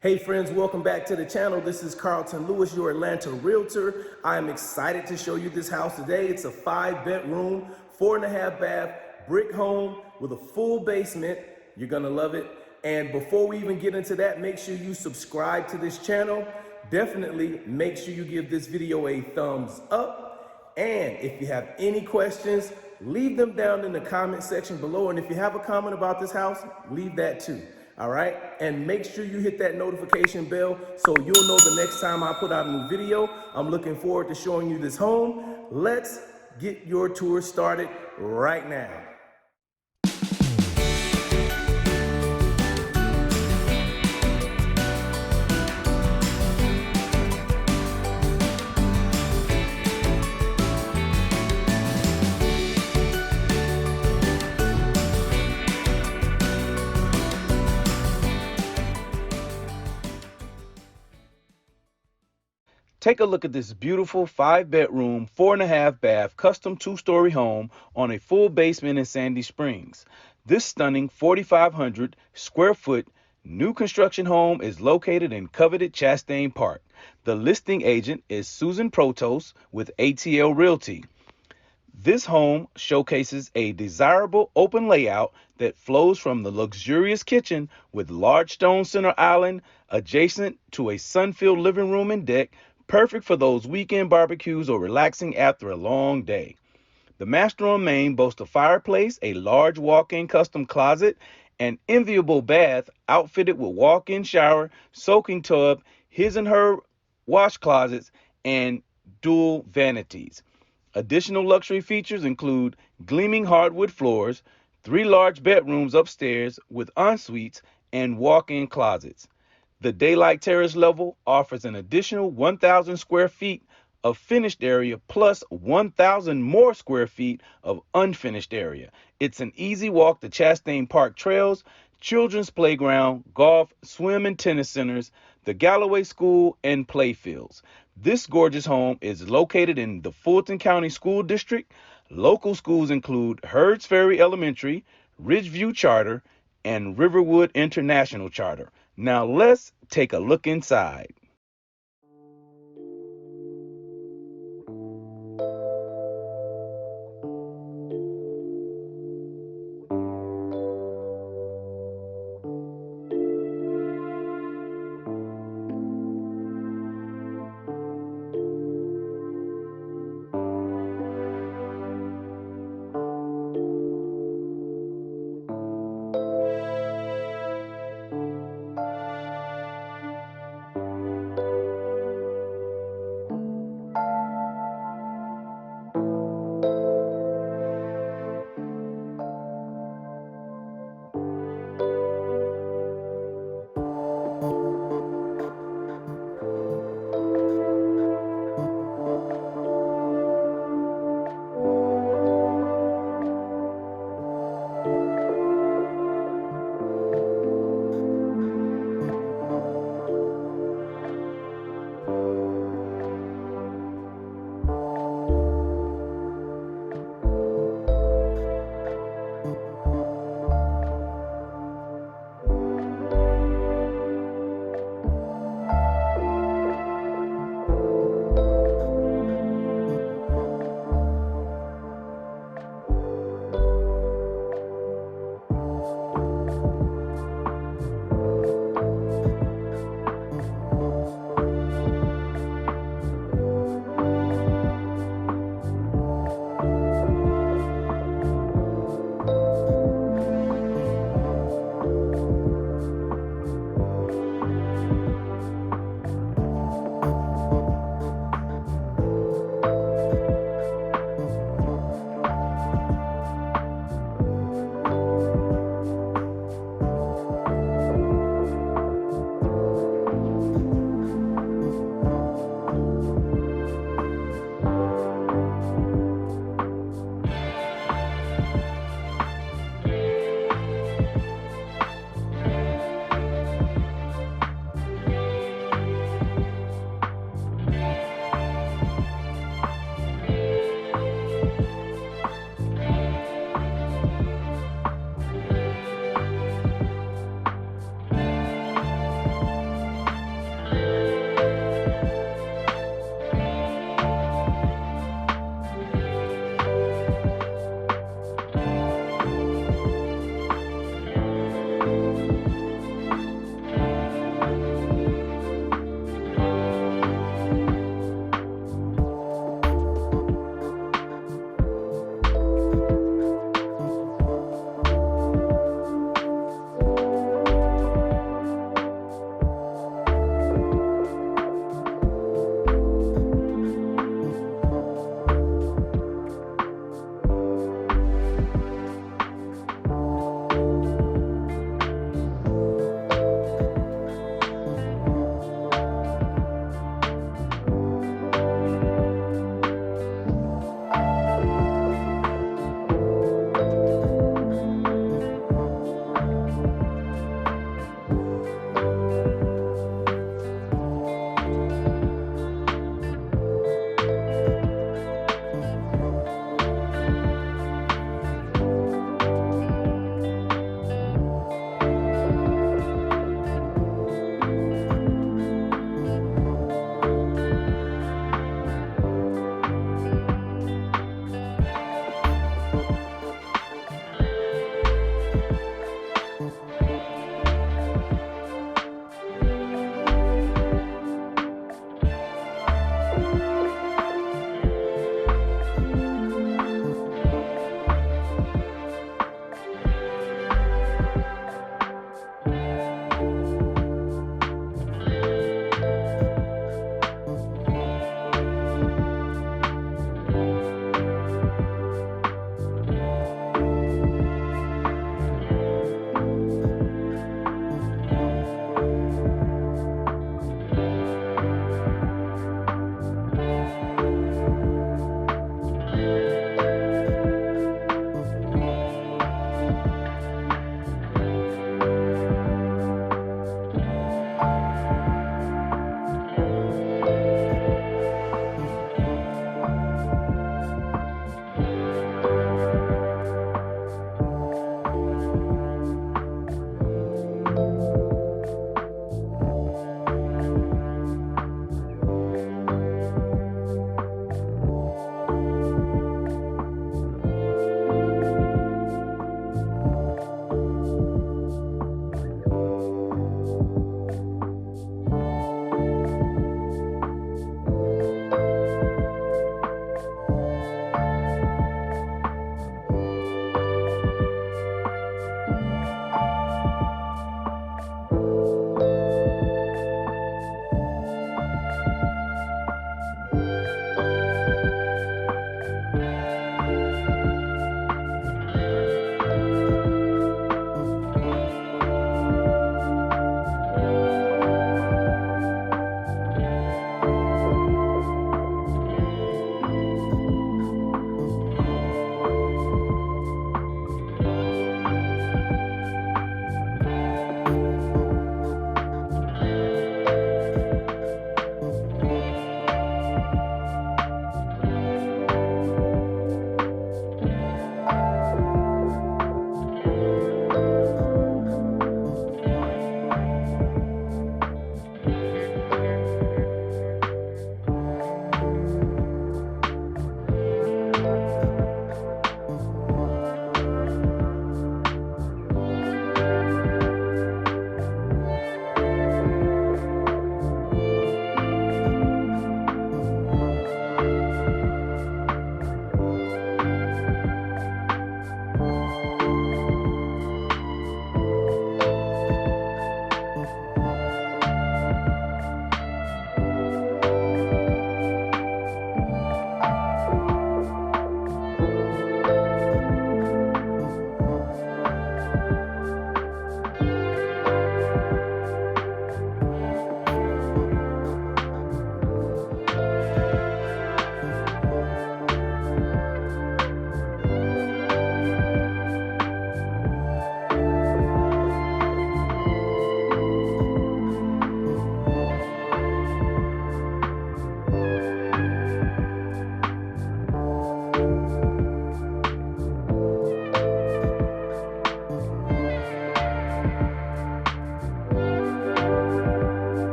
Hey friends, welcome back to the channel. This is Carlton Lewis, your Atlanta realtor. I am excited to show you this house today. It's a 5-bedroom, 4.5 bath, brick home with a full basement. You're gonna love it. And before we even get into that, make sure you subscribe to this channel. Definitely make sure you give this video a thumbs up. And if you have any questions, leave them down in the comment section below. And if you have a comment about this house, leave that too. All right, and make sure you hit that notification bell so you'll know the next time I put out a new video. I'm looking forward to showing you this home. Let's get your tour started right now. Take a look at this beautiful 5-bedroom, 4.5 bath, custom 2-story home on a full basement in Sandy Springs. This stunning 4,500 square foot new construction home is located in coveted Chastain Park. The listing agent is Susan Protos with ATL Realty. This home showcases a desirable open layout that flows from the luxurious kitchen with large stone center island adjacent to a sun-filled living room and deck, perfect for those weekend barbecues or relaxing after a long day. The master on main boasts a fireplace, a large walk-in custom closet, an enviable bath outfitted with walk-in shower, soaking tub, his and her wash closets, and dual vanities. Additional luxury features include gleaming hardwood floors, 3 large bedrooms upstairs with en-suites, and walk-in closets. The Daylight Terrace level offers an additional 1,000 square feet of finished area plus 1,000 more square feet of unfinished area. It's an easy walk to Chastain Park trails, children's playground, golf, swim and tennis centers, the Galloway School, and playfields. This gorgeous home is located in the Fulton County School District. Local schools include Herds Ferry Elementary, Ridgeview Charter, and Riverwood International Charter. Now let's take a look inside.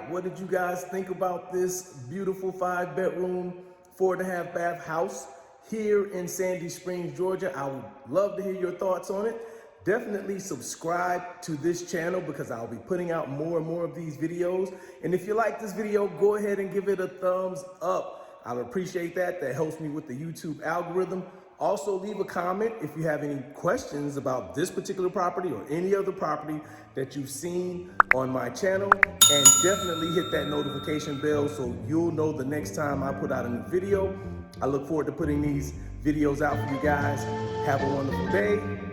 What did you guys think about this beautiful 5-bedroom, 4.5-bath house here in Sandy Springs, Georgia? I would love to hear your thoughts on it. Definitely subscribe to this channel because I'll be putting out more and more of these videos. And if you like this video, go ahead and give it a thumbs up. I'd appreciate that. That helps me with the YouTube algorithm. Also, leave a comment if you have any questions about this particular property or any other property that you've seen on my channel. And definitely hit that notification bell so you'll know the next time I put out a new video. I look forward to putting these videos out for you guys. Have a wonderful day.